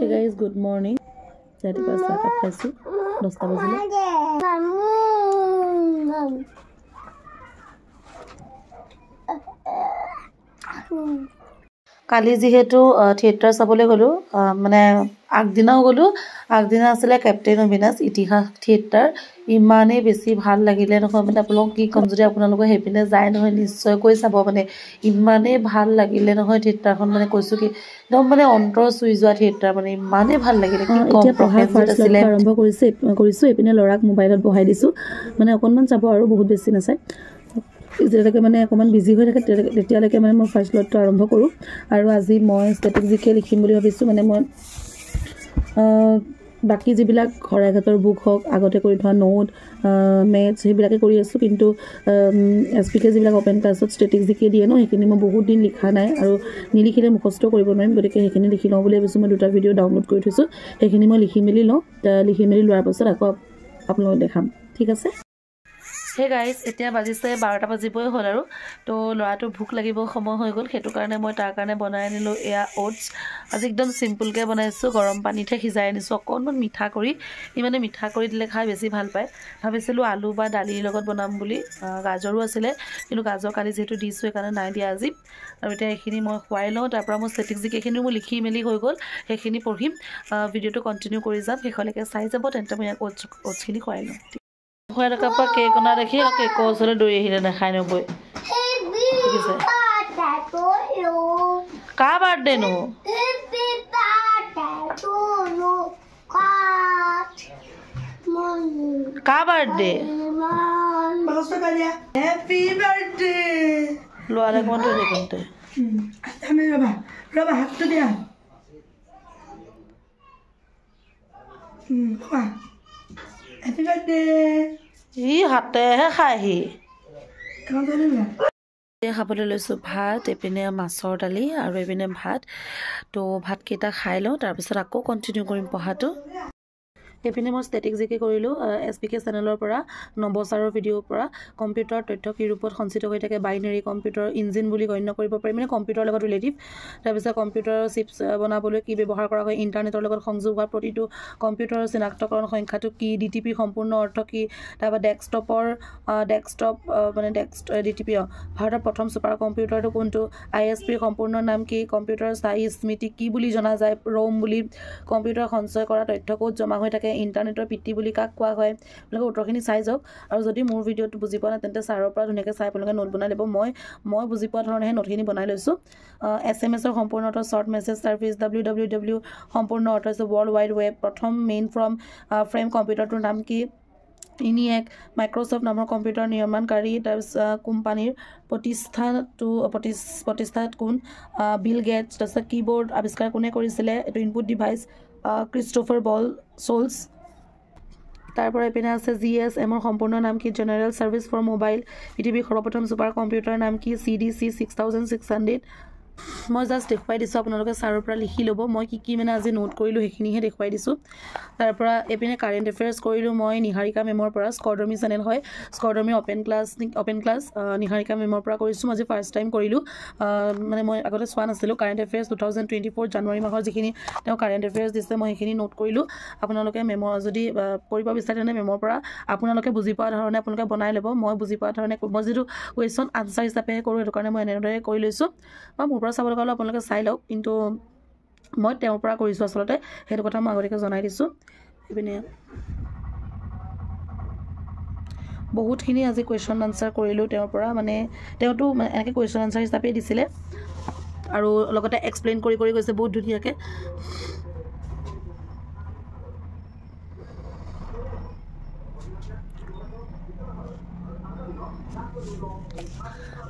Hey guys, good morning. Rathipua চাহ cup খাইছো 10টা বাজিলে কালি যেহেতু থিয়েটাৰ চাবলৈ গলো মানে আগদিনাও গলো আগদিনা আছিলে কেপ্টেইন অবিনাশ ইতিহাস থিয়েটাৰ ইমানেই বেছি ভাল লাগিলে নহয় মানে আপোনালোক কি কম যদি আপোনালোকে হেপিনে যায় নহয় নিশ্চয়কৈ চাব মানে ইমানেই ভাল লাগিলে নহয় থিয়েটাৰখন মানে কৈছো কি একদম মানে অন্তৰ চুই যোৱা থিয়েটাৰ মানে ইমানেই ভাল লাগিলে কি কম প্ৰফেঞ্চ আছিলে আৰম্ভ কৰিছো এপিনে লৰাক মোবাইলত বহাই দিছো মানে অকনমান চাব আৰু বহুত বেছি নাচাই যেতিয়ালৈকে মানে অকমান বিজি হৈ থাকে তেতিয়ালৈকে মানে মই ফাৰ্ষ্ট লটটো আৰম্ভ কৰোঁ আৰু আজি মই ষ্টেটিক জিকে লিখিম বুলি ভাবিছোঁ মানে মই বাকি যিবিলাক ঘৰাঘাটৰ বুক হওক আগতে কৰি থোৱা নোট মেথছ সেইবিলাকে কৰি আছোঁ কিন্তু এছপিকে যিবিলাক অপেন ক্লাছত ষ্টেটিক জিকে দিয়ে ন সেইখিনি মই বহুত দিন লিখা নাই আৰু নিলিখিলে মুখস্থ কৰিব নোৱাৰিম গতিকে সেইখিনি লিখি লওঁ বুলি ভাবিছোঁ মই দুটা ভিডিঅ' ডাউনলোড কৰি থৈছোঁ সেইখিনি মই লিখি মেলি লওঁ লিখি মেলি লোৱাৰ পাছত আকৌ আপোনালোকক দেখাম ঠিক আছে হে গাইজ এতিয়া বাজিছে 12টা বাজিবই হ'ল আৰু তো ল'ৰাটো ভোক লাগিব সময় হৈ গ'ল সেইটো কাৰণে মই তাৰ কাৰণে বনাই আনিলোঁ এয়া ওটছ আজি একদম চিম্পুলকৈ বনাইছোঁ গৰম পানীতে সিজাই আনিছোঁ অকণমান মিঠা কৰি মানে মিঠা কৰি দিলে খাই বেছি ভাল পায় ভাবিছিলোঁ আলু বা দালিৰ লগত বনাম বুলি গাজৰো আছিলে কিন্তু গাজৰ কালি যিহেতু দিছোঁ সেইকাৰণে নাই দিয়া আজি আৰু এতিয়া এইখিনি মই খুৱাই লওঁ তাৰপৰা মই ষ্টেটিক জিকেখিনি মোৰ লিখি মেলি হৈ গ'ল সেইখিনি পঢ়িম ভিডিঅ'টো কণ্টিনিউ কৰি যাম শেষলৈকে চাই যাব তেন্তে মই ইয়াক ওটছখিনি খুৱাই লওঁ খুৱাই থকাৰ পৰা কেক অনা দেখি আৰু কেকৰ ওচৰলৈ দৌৰি আহিলে নাখাই নগৈ দেখিছে কাৰ বাৰ্থডে নো কাৰ বাৰ্থডে ল'ৰালে অকণমান থৈ দেখোনতে ৰবা হাতটো দিয়া Happy birthday! ই হাতেহে খায়হি খাবলৈ লৈছোঁ ভাত এইপিনে মাছৰ দালি আৰু এইপিনে ভাত তো ভাতকেইটা খাই লওঁ তাৰপিছত আকৌ কণ্টিনিউ কৰিম পঢ়াটো এইপিনে মই ষ্টেটিক জিকে কৰিলোঁ এছপিকে চেনেলৰ পৰা নৱচাৰৰ ভিডিঅ'ৰ পৰা কম্পিউটাৰ তথ্য কি ৰূপত সঞ্চিত হৈ থাকে বাইনেৰী কম্পিউটাৰ ইঞ্জিন বুলি গণ্য কৰিব পাৰি মানে কম্পিউটাৰৰ লগত ৰিলেটিভ তাৰপিছত কম্পিউটাৰৰ চিপছ বনাবলৈ কি ব্যৱহাৰ কৰা হয় ইণ্টাৰনেটৰ লগত সংযোগ হোৱা প্ৰতিটো কম্পিউটাৰৰ চিনাক্তকৰণ সংখ্যাটো কি ডিটিপিৰ সম্পূৰ্ণ অৰ্থ কি তাৰপৰা ডেস্কটপ ডিটিপি ভাৰতৰ প্ৰথম ছুপাৰ কম্পিউটাৰটো কোনটো ISPৰ সম্পূৰ্ণ নাম কি কম্পিউটাৰৰ স্থায়ী স্মৃতি কি বুলি জনা যায় ৰোম বুলি কম্পিউটাৰ সঞ্চয় কৰা তথ্য ক'ত জমা হৈ থাকে ইণ্টাৰনেটৰ পিতৃ বুলি কাক কোৱা হয় আপোনালোকে উত্তৰখিনি চাই যাওক আৰু যদি মোৰ ভিডিঅ'টো বুজি পোৱা নাই তেন্তে ছাৰৰ পৰা ধুনীয়াকৈ চাই আপোনালোকে নোট বনাই ল'ব মই বুজি পোৱা ধৰণেহে নোটখিনি বনাই লৈছোঁ SMS-ৰ সম্পূৰ্ণ অৰ্থ শ্বৰ্ট মেছেজ ছাৰ্ভিচ www সম্পূৰ্ণ অৰ্থ হৈছে ৱৰ্ল্ড ৱাইড ৱেব প্ৰথম মেইন ফ্ৰেম কম্পিউটাৰটোৰ নাম কি ইনিয়েক মাইক্ৰ'ছফ্ট নামৰ কম্পিউটাৰ নিৰ্মাণকাৰী তাৰপিছত কোম্পানীৰ প্ৰতিষ্ঠাত কোন বিল গেটছ তাৰপিছত কীবৰ্ড আৱিষ্কাৰ কোনে কৰিছিলে এইটো ইনপুট ডিভাইচ ক্ৰিষ্টফাৰ সোলছ তাৰপৰা এইপিনে আছে GSM-ৰ সম্পূৰ্ণ নাম কি জেনেৰেল ছাৰ্ভিচ ফৰ মোবাইল পৃথিৱীৰ সৰ্বপ্ৰথম ছুপাৰ কম্পিউটাৰ নাম কি CDC 6600 মই জাষ্ট দেখুৱাই দিছোঁ আপোনালোকে ছাৰৰ পৰা লিখি ল'ব মই কি মানে আজি নোট কৰিলোঁ সেইখিনিহে দেখুৱাই দিছোঁ তাৰপৰা এইপিনে কাৰেণ্ট এফেয়াৰ্ছ কৰিলোঁ মই নিহাৰিকা মেমৰ পৰা স্কৰ্ডৰ্মী চেনেল হয় স্কৰ্ডৰ্মী অপেন ক্লাছ নিহাৰিকা মেমৰ পৰা কৰিছোঁ মই আজি ফাৰ্ষ্ট টাইম কৰিলোঁ মানে মই আগতে চোৱা নাছিলোঁ কাৰেণ্ট এফেয়াৰ্ছ 2024 জানুৱাৰী মাহৰ যিখিনি তেওঁ কাৰেণ্ট এফেয়াৰ্ছ দিছে মই সেইখিনি নোট কৰিলোঁ আপোনালোকে মেমৰ যদি কৰিব বিচাৰে তেনে মেমৰ পৰা আপোনালোকে বুজি পোৱা ধৰণে আপোনালোকে বনাই ল'ব মই বুজি পোৱা ধৰণে মই যিটো কুৱেশ্যন আনচাৰ হিচাপেহে কৰোঁ সেইটো কাৰণে মই এনেদৰে কৰি লৈছোঁ বা মোৰ পৰা চাবলৈ গ'লে আপোনালোকে চাই লওক কিন্তু মই তেওঁৰ পৰা কৰিছোঁ আচলতে সেইটো কথা মই আগতীয়াকৈ জনাই দিছোঁ এইপিনে বহুতখিনি আজি কুৱেশ্যন আনচাৰ কৰিলোঁ তেওঁৰ পৰা মানে তেওঁতো এনেকৈ কুৱেশ্যন আনচাৰ হিচাপেই দিছিলে আৰু লগতে এক্সপ্লেইন কৰি গৈছে বহুত ধুনীয়াকৈ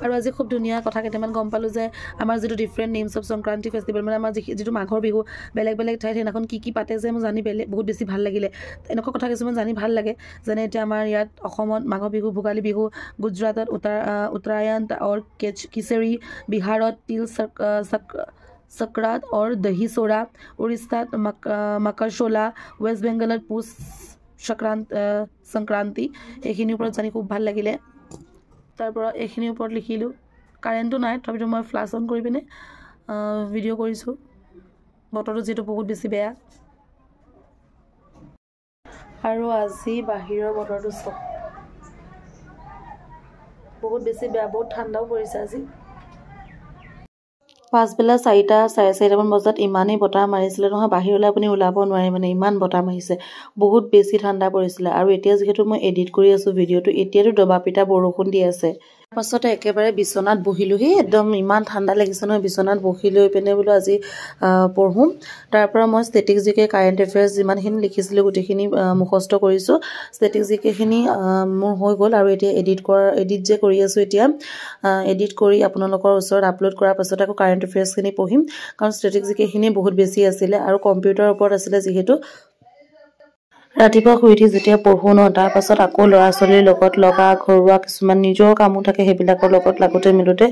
আৰু আজি খুব ধুনীয়া কথা কেইটামান গম পালোঁ যে আমাৰ যিটো different names of Sankranti festival মানে আমাৰ যিটো মাঘৰ বিহু বেলেগ ঠাইত সেইদিনাখন কি পাতে যে মোৰ জানি বহুত বেছি ভাল লাগিলে এনেকুৱা কথা কিছুমান জানি ভাল লাগে যেনে এতিয়া আমাৰ ইয়াত অসমত মাঘৰ বিহু ভোগালী বিহু গুজৰাটত উত্তৰায়ণ और কিচেৰি বিহাৰত তিল सक्रात और दही सोरा उड़ीसात मकरशोला वेस्ट बेंगলত পুষ সংক্ৰান্তি এইখিনিৰ ওপৰত জানি খুব ভাল লাগিলে তাৰপৰা এইখিনিৰ ওপৰত লিখিলোঁ কাৰেণ্টটো নাই তথাপিতো মই ফ্লাছ অন কৰি পিনে ভিডিঅ' কৰিছোঁ বতৰটো যেটো বহুত বেছি বেয়া আৰু আজি বাহিৰৰ বতৰটো সব বহুত বেছি বেয়া বহুত ঠাণ্ডাও পৰিছে আজি পাঁচবেলা 4টা 4:30 মান বজাত ইমানেই বতাহ মাৰিছিলে নহয় বাহিৰলৈ আপুনি ওলাব নোৱাৰে মানে ইমান বতাহ মাৰিছে বহুত বেছি ঠাণ্ডা পৰিছিলে আৰু এতিয়া যেহেতু মই এডিট কৰি আছো ভিডিওটো এতিয়াটো দবাপিটা বৰষুণ দি আছে পাছতে একেবাৰে বিছনাত বহিলোহি একদম ইমান ঠাণ্ডা লাগিছে নহয় বিছনাত বহি লৈ পেনে বোলো আজি পঢ়ুম তাৰ পৰা মই ষ্টেটিক্স জিকে কাৰেন্ট এফেয়াৰ্স যিমানখিনি লিখিছিলো গুটিখিনি মুখস্থ কৰিছো ষ্টেটিক্স জিকেখিনি মোৰ হৈ গ'ল আৰু এতিয়া এডিট যে কৰি আছো এতিয়া এডিট কৰি আপোনালোকৰ ওচৰত আপলোড কৰাৰ পাছত আকৌ কাৰেন্ট এফেয়াৰ্সখিনি পঢ়িম কাৰণ ষ্টেটিক্স জিকেখিনি বহুত বেছি আছিল আৰু কম্পিউটাৰৰ ওপৰত আছিল যেহেতু ৰাতিপুৱা শুই উঠি যেতিয়া পঢ়ো ন তাৰ পাছত আকৌ ল'ৰা ছোৱালীৰ লগত লগা ঘৰুৱা কিছুমান নিজৰ কামো থাকে সেইবিলাকৰ লগত লাগতে মিলতে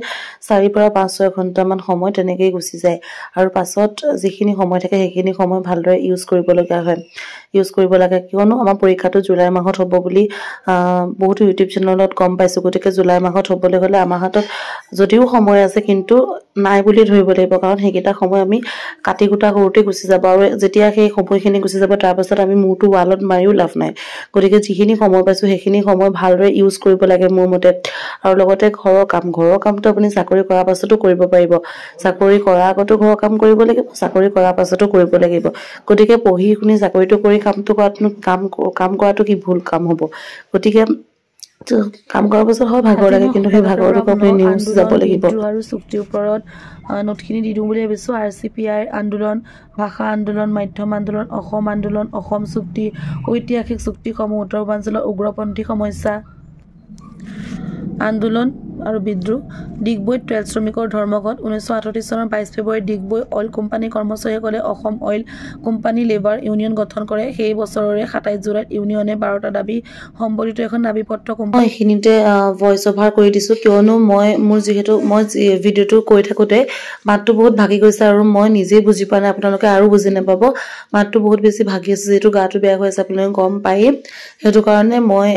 4 পৰা 5-6 ঘণ্টামান সময় তেনেকৈ গুচি যায় আৰু পাছত যিখিনি সময় থাকে সেইখিনি সময় ভালদৰে ইউজ কৰিব লগা হয় ইউজ কৰিব লাগে কিয়নো আমাৰ পৰীক্ষাটো জুলাই মাহত হ'ব বুলি বহুত ইউটিউব চেনেলত গম পাইছো গতিকে জুলাই মাহত হ'বলৈ গলে আমাৰ হাতত যদিও সময় আছে কিন্তু নাই বুলি ধৰিব লাগিব কাৰণ সেইকেইটা সময় আমি কাটি কুটা কৰোতে গুচি যাব আৰু যেতিয়া সেই সময়খিনি গুচি যাব তাৰ পাছত আমি মুৰটো ৱালত মাৰিও লাভ নাই গতিকে যিখিনি সময় পাইছো সেইখিনি সময় ভালদৰে ইউজ কৰিব লাগে মোৰ মতে আৰু লগতে ঘৰৰ কামটো আপুনি চাকৰি কৰাৰ পাছতো কৰিব পাৰিব চাকৰি কৰাৰ আগতো ঘৰৰ কাম কৰিব লাগিব চাকৰি কৰাৰ পাছতো কৰিব লাগিব গতিকে পঢ়ি শুনি চাকৰিটো কৰি কাম কৰাটো কি ভুল কাম হ'ব গতিকে কাম কৰাৰ পাছত হয় ভাগৰ লাগে কিন্তু সেই ভাগৰটোক আপুনি নিউজ যাব লাগিব আৰু চুক্তিৰ ওপৰত নোটখিনি দি দিওঁ বুলি ভাবিছো আৰচিপিআই আন্দোলন ভাষা আন্দোলন মাধ্যম আন্দোলন অসম চুক্তি ঐতিহাসিক চুক্তিসমূহ উত্তৰ পূৰ্বাঞ্চলৰ উগ্ৰপন্থী সমস্যা আন্দোলন আৰু বিদ্ৰোহ ডিগবৈত তেল শ্ৰমিকৰ ধৰ্মঘট 1938 চনৰ 22 ফেব্ৰুৱাৰীত ডিগবৈ অইল কোম্পানী কৰ্মচাৰীসকলে Assam oil company labour union গঠন কৰে সেই বছৰৰে 27 জুলাইত ইউনিয়নে 12টা দাবী সম্বলিত এখন দাবীপত্ৰ কোম্পানী এইখিনিতে ভয়েস ওভাৰ কৰি দিছো কিয়নো মোৰ যেহেতু মই ভিডিওটো কৈ থাকোতে মাতটো বহুত ভাগি গৈছে আৰু মই নিজে বুজি পোৱা নাই আপোনালোকে আৰু বুজি নাপাব মাতটো বহুত বেছি ভাগি আছে যেটো গাটো বেয়া হৈ আছে আপোনালোকে গম পাই হেতু কাৰণে মই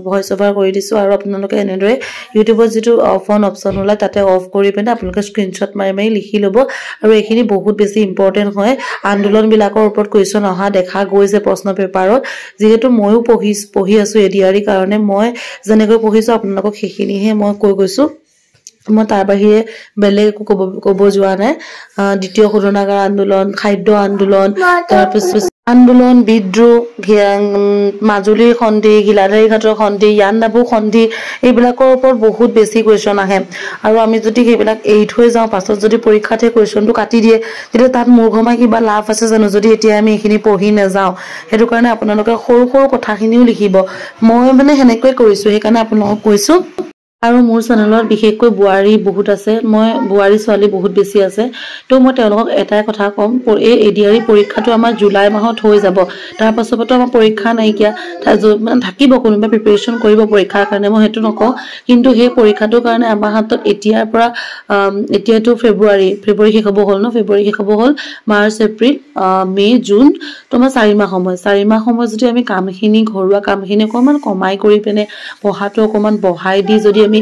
ভয়েস ওভাৰ কৰি দিছো আৰু আপোনালোকে এনেদৰে ইউটিউবত যেটো অফ অন অপচন ওলাই তাতে অফ কৰি পেনে আপোনালোকে স্ক্ৰিনশ্বট মাৰি লিখি লব আৰু এইখিনি বহুত বেছি ইম্পৰ্টেন্ট হয় আন্দোলন বিলাকৰ ওপৰত কোৱেশ্চন অহা দেখা গৈছে প্ৰশ্ন পেপাৰত যেহেতু ময়ো পঢ়ি আছো এডিআৰই কাৰণে মই যেনেকৈ পঢ়িছো আপোনালোকক সেইখিনিহে মই কৈ গৈছো মই তাৰ বাহিৰে বেলেগ ক'ব যোৱা নাই দ্বিতীয় শোধনাগাৰ আন্দোলন খাদ্য আন্দোলন তাৰপিছত আন্দোলন বিদ্ৰোহ মাজুলীৰ সন্ধি গিলাধাৰী ঘাটৰ সন্ধি ইয়াণ্ডাবু সন্ধি এইবিলাকৰ ওপৰত বহুত বেছি কোৱেশ্চন আহে আৰু আমি যদি সেইবিলাক এৰি থৈ যাওঁ পাছত যদি পৰীক্ষাতে কোৱেশ্চনটো কাটি দিয়ে তেতিয়া তাত মোৰ ঘমাই কিবা লাভ আছে জানো যদি এতিয়া আমি এইখিনি পঢ়ি নাযাওঁ হেতু কাৰণে আপোনালোকে সৰু কথাখিনিও লিখিব মই মানে হেনেকৈ কৰিছো সেইকাৰণে আপোনালোকক কৈছো আৰু মোৰ চেনেলত বিশেষকৈ বুৱাৰী বহুত আছে মই বুৱাৰী ছোৱালী বহুত বেছি আছে তো মই তেওঁলোকক এটাই কথা কম এই এডিআৰই পৰীক্ষাটো আমাৰ জুলাই মাহত হৈ যাব তাৰ পাছতো আমাৰ পৰীক্ষা নাইকিয়া মানে থাকিব কোনোবা প্ৰিপাৰেচন কৰিব পৰীক্ষাৰ কাৰণে মই হেতু নকওঁ কিন্তু সেই পৰীক্ষাটোৰ কাৰণে আমাৰ হাতত এতিয়াৰ পৰা এতিয়াটো ফেব্ৰুৱাৰী শেষ হ'ব হ'ল ন ফেব্ৰুৱাৰী শেষ হ'ব হ'ল মাৰ্চ এপ্ৰিল মে জুন তো আমাৰ 4 মাহ সময় যদি আমি কামখিনি ঘৰুৱা কামখিনি অকমান কমাই কৰি পেনে পঢ়াটো অকমান বঢ়াই দি যদি আমি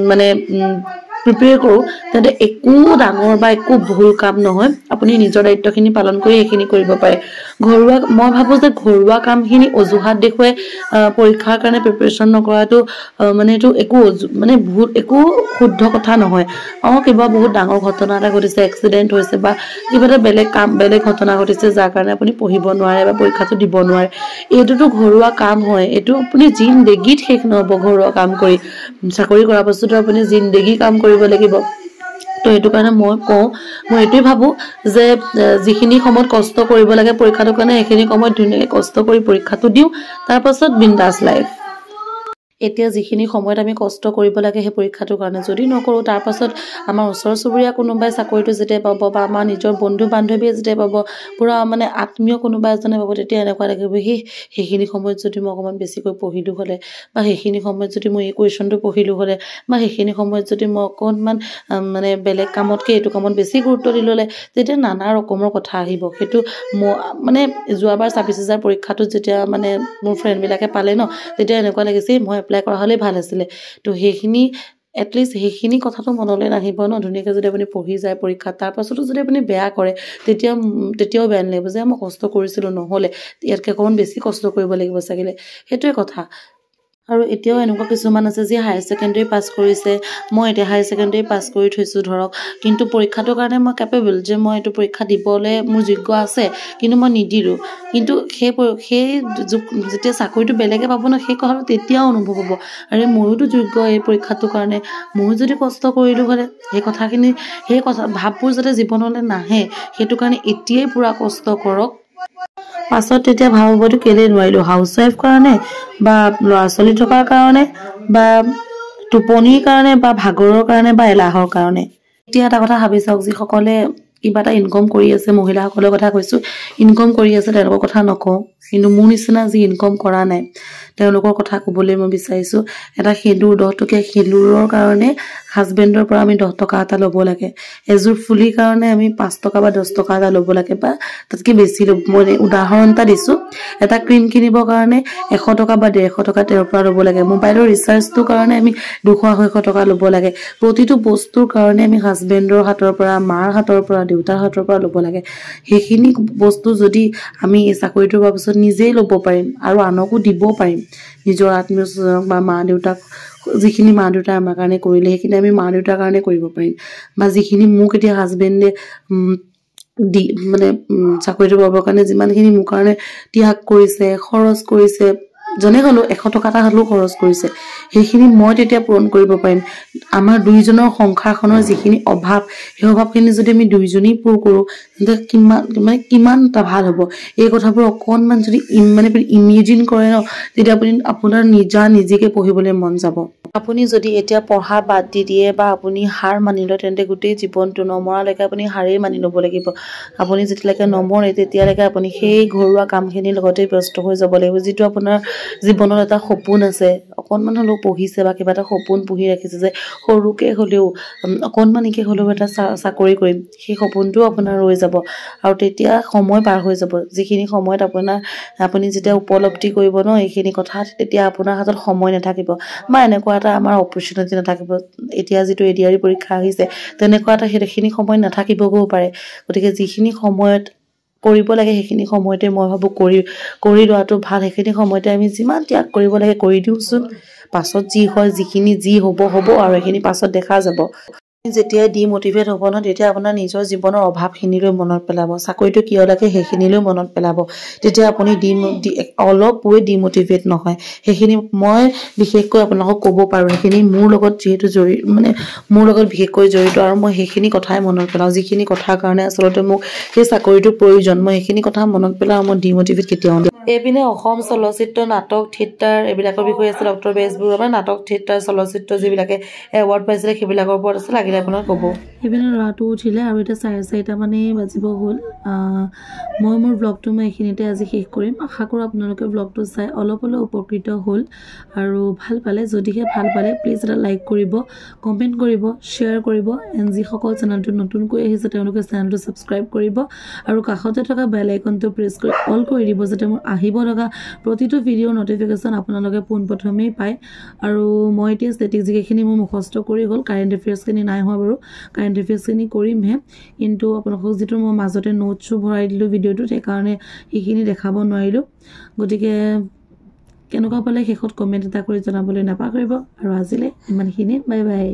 মানে প্ৰিপেয়াৰ কৰো তেন্তে একো ডাঙৰ বা একো ভুল কাম নহয় আপুনি নিজৰ দায়িত্বখিনি পালন কৰি এইখিনি কৰিব পাৰে মই ভাবো যে ঘৰুৱা কামখিনি অজুহাত দেখুৱাই পৰীক্ষাৰ কাৰণে প্ৰিপাৰেচন নকৰাটো মানে এটো একো শুদ্ধ কথা নহয় কিবা বহুত ডাঙৰ ঘটনা এটা ঘটিছে এক্সিডেন্ট হৈছে বা কিবা এটা বেলেগ ঘটনা ঘটিছে যাৰ কাৰণে আপুনি পঢ়িব নোৱাৰে বা পৰীক্ষাটো দিব নোৱাৰে এইটোতো ঘৰুৱা কাম হয় এইটো আপুনি জিন্দেগীত শেষ নহব ঘৰুৱা কাম কৰি চাকৰি কৰাৰ পাছতো আপুনি জিন্দেগী কাম কৰিব লাগিব তো এটো কাৰণে মই এটোই ভাবো যে যিখিনি সময়ত কষ্ট কৰিব লাগে পৰীক্ষাটোৰ কাৰণে এইখিনি সময়ত ধুনীয়াকৈ কষ্ট কৰি পৰীক্ষাটো দিও তাৰ পাছত বিন্দাস লাইফ এতিয়া যিখিনি সময়ত আমি কষ্ট কৰিব লাগে সেই পৰীক্ষাটোৰ কাৰণে যদি নকৰো তাৰ পাছত আমাৰ ওচৰ চুবুৰীয়া কোনোবাই চাকৰিটো যেতিয়া পাব বা আমাৰ নিজৰ বন্ধু বান্ধৱীয়ে যেতিয়া পাব পুৰা মানে আত্মীয় কোনোবা এজনে পাব তেতিয়া এনেকুৱা লাগিব সেইখিনি সময়ত যদি মই অকমান বেছিকৈ পঢ়িলো হলে বা সেইখিনি সময়ত যদি মই এই কোৱেশ্চনটো পঢ়িলো হলে বা সেইখিনি সময়ত যদি মই অকনমান মানে বেলেগ কামতকে এইটো কামত বেছি গুৰুত্ব দিললে তেতিয়া নানা ৰকমৰ কথা আহিব সেইটো মানে যোৱাবাৰ 26000 পৰীক্ষাটো যেতিয়া মানে মোৰ ফ্ৰেণ্ড বিলাকে পালে ন তেতিয়া এনেকুৱা লাগিছে মই এপ্লাই কৰা হলে ভাল আছিল তো সেইখিনি এটলিষ্ট সেইখিনি কথাটো মনলৈ নাহিব ন ধুনীয়াকৈ যদি আপুনি পঢ়ি যায় পৰীক্ষাত তাৰপাছতো যদি আপুনি বেয়া কৰে তেতিয়াও বেয়া নালাগিব যে মই কষ্ট কৰিছিলোঁ নহ'লে ইয়াতকৈ অকণমান বেছি কষ্ট কৰিব লাগিব চাগিলে সেইটোৱে কথা আৰু এতিয়াও এনেকুৱা কিছুমান আছে যে হায়াৰ ছেকেণ্ডেৰী পাছ কৰিছে মই এতিয়া হায়াৰ ছেকেণ্ডেৰী পাছ কৰি থৈছোঁ ধৰক কিন্তু পৰীক্ষাটোৰ কাৰণে মই কেপেবল যে মই এইটো পৰীক্ষা দিবলৈ মোৰ যোগ্য আছে কিন্তু মই নিদিলোঁ কিন্তু সেই যেতিয়া চাকৰিটো বেলেগে পাব ন সেই কথাটো তেতিয়াও অনুভৱ হ'ব আৰু ময়োতো যোগ্য এই পৰীক্ষাটোৰ কাৰণে ময়ো যদি কষ্ট কৰিলোঁ হ'লে সেই কথা ভাববোৰ যাতে জীৱনলৈ নাহে সেইটো কাৰণে এতিয়াই পূৰা কষ্ট কৰক পাছত তেতিয়া ভাবিবতো কেলে নোৱাৰিলোঁ হাউচ ৱাইফ কাৰণে বা ল'ৰা ছোৱালী থকাৰ কাৰণে বা টোপনিৰ কাৰণে বা ভাগৰৰ কাৰণে বা এলাহৰ কাৰণে এতিয়া এটা কথা ভাবি চাওক যিসকলে কিবা এটা ইনকম কৰি আছে মহিলাসকলৰ কথা কৈছোঁ ইনকম কৰি আছে তেওঁলোকৰ কথা নকওঁ কিন্তু মোৰ নিচিনা যি ইনকম কৰা নাই তেওঁলোকৰ কথা ক'বলৈ মই বিচাৰিছোঁ এটা সেন্দুৰ 10 টকীয়া সেন্দুৰৰ কাৰণে হাজবেণ্ডৰ পৰা আমি 10 টকা এটা ল'ব লাগে এযোৰ ফুলিৰ কাৰণে আমি 5 টকা বা 10 টকা এটা ল'ব লাগে বা তাতকৈ বেছি ল'ব মই উদাহৰণ এটা দিছোঁ এটা ক্ৰীম কিনিবৰ কাৰণে 100 টকা বা 150 টকা তেওঁৰ পৰা ল'ব লাগে মোবাইলৰ ৰিচাৰ্জটোৰ কাৰণে আমি 200-250 টকা ল'ব লাগে প্ৰতিটো বস্তুৰ কাৰণে আমি হাজবেণ্ডৰ হাতৰ পৰা মাৰ হাতৰ পৰা দেউতাৰ হাতৰ পৰা ল'ব লাগে সেইখিনি বস্তু যদি আমি এই চাকৰিটোৰ পিছত নিজেই ল'ব পাৰিম আৰু আনকো দিব পাৰিম নিজৰ আত্মীয়স্বজনক বা মা দেউতাক যিখিনি মা দেউতাই আমাৰ কাৰণে কৰিলে সেইখিনি আমি মা দেউতাৰ কাৰণে কৰিব পাৰিম বা যিখিনি মোক এতিয়া হাজবেণ্ডে মানে চাকৰিটো পাবৰ কাৰণে যিমানখিনি মোৰ কাৰণে ত্যাগ কৰিছে খৰচ কৰিছে জনে হ'লেও 100 টকা এটা হ'লেও খৰচ কৰিছে সেইখিনি মই তেতিয়া পূৰণ কৰিব পাৰিম আমাৰ দুইজনৰ সংসাৰখনৰ যিখিনি অভাৱ সেই অভাৱখিনি যদি আমি দুইজনেই পূৰ কৰোঁ তেন্তে কিমান এটা ভাল হ'ব এই কথাবোৰ অকণমান যদি মানে ইমেজিন কৰে ন তেতিয়া আপোনাৰ নিজকে পঢ়িবলৈ মন যাব আপুনি যদি এতিয়া পঢ়া বাদ দি দিয়ে বা আপুনি হাৰ মানি লয় তেন্তে গোটেই জীৱনটো নমৰালৈকে আপুনি হাৰেই মানি ল'ব লাগিব আপুনি যেতিয়ালৈকে নমৰে তেতিয়ালৈকে আপুনি সেই ঘৰুৱা কামখিনিৰ লগতে ব্যস্ত হৈ যাব লাগিব যিটো আপোনাৰ জীৱনত এটা সপোন আছে অকণমান হ'লেও পঢ়িছে বা কিবা এটা সপোন পুহি ৰাখিছে যে সৰুকৈ হ'লেও অকণমানিকৈ হ'লেও এটা চাকৰি কৰিম সেই সপোনটোও আপোনাৰ ৰৈ যাব আৰু তেতিয়া সময় পাৰ হৈ যাব যিখিনি সময়ত আপুনি যেতিয়া উপলব্ধি কৰিব ন এইখিনি কথা তেতিয়া আপোনাৰ হাতত সময় নাথাকিব বা এনেকুৱা এটা আমাৰ অপৰচুনিটি নাথাকিব এতিয়া যিটো এডিআৰই পৰীক্ষা আহিছে তেনেকুৱা এটা সেইখিনি সময় নাথাকিবগৈও পাৰে গতিকে যিখিনি সময়ত কৰিব লাগে সেইখিনি সময়তে মই ভাবোঁ কৰি লোৱাটো ভাল সেইখিনি সময়তে আমি যিমান ত্যাগ কৰিব লাগে কৰি দিওঁচোন পাছত যি হয় যি হ'ব আৰু সেইখিনি পাছত দেখা যাব যেতিয়া ডিমোটিভেট হ'ব ন তেতিয়া আপোনাৰ নিজৰ জীৱনৰ অভাৱখিনিলৈ মনত পেলাব চাকৰিটো কিয় লাগে সেইখিনিলৈ মনত পেলাব তেতিয়া আপুনি অলপোৱে ডিমোটিভেট নহয় সেইখিনি মই বিশেষকৈ আপোনালোকক ক'ব পাৰোঁ সেইখিনি মোৰ লগত যিহেতু মোৰ লগত বিশেষকৈ জড়িত আৰু মই সেইখিনি কথাই মনত পেলাওঁ যিখিনি কথাৰ কাৰণে আচলতে মোক সেই চাকৰিটোৰ প্ৰয়োজন মই সেইখিনি কথা মনত পেলাওঁ মই ডিমোটিভেট কেতিয়াও এইপিনে অসম চলচ্চিত্ৰ নাটক থিয়েটাৰ এইবিলাকৰ বিষয়ে আছে ডক্টৰ বেজবৰুৱা মানে নাটক থিয়েটাৰ চলচ্চিত্ৰ যিবিলাকে এৱাৰ্ড পাইছিলে সেইবিলাকৰ ওপৰত আছে লাগিলে আপোনাক ক'ব এইপিনে ল'ৰাটো উঠিলে আৰু এতিয়া 4:30 মানে বাজিব হ'ল মই মোৰ ব্লগটো মই এইখিনিতে আজি শেষ কৰিম আশা কৰোঁ আপোনালোকে ব্লগটো চাই অলপ উপকৃত হ'ল আৰু ভাল পালে যদিহে ভাল পালে প্লিজ এটা লাইক কৰিব কমেণ্ট কৰিব শ্বেয়াৰ কৰিব এণ্ড যিসকল চেনেলটো নতুনকৈ আহিছে তেওঁলোকে চেনেলটো ছাবস্ক্ৰাইব কৰিব আৰু কাষতে থকা বেল আইকনটো প্ৰেছ কৰি অল কৰি দিব যাতে মোৰ আহিব লগা প্ৰতিটো ভিডিঅ'ৰ নটিফিকেশ্যন আপোনালোকে পোনপ্ৰথমেই পায় আৰু মই এতিয়া ষ্টেটিক যিখিনি মোৰ মুখস্থ কৰি হ'ল কাৰেণ্ট এফেয়াৰ্ছখিনি নাই হোৱা বাৰু কাৰেণ্ট এফেয়াৰ্ছখিনি কৰিমহে কিন্তু আপোনালোকক যিটো মই মাজতে নোটছো ভৰাই দিলোঁ ভিডিঅ'টোত সেইকাৰণে সেইখিনি দেখাব নোৱাৰিলোঁ গতিকে কেনেকুৱা পালে শেষত কমেণ্ট এটা কৰি জনাবলৈ নাপাহৰিব আৰু আজিলৈ ইমানখিনি বাই বাই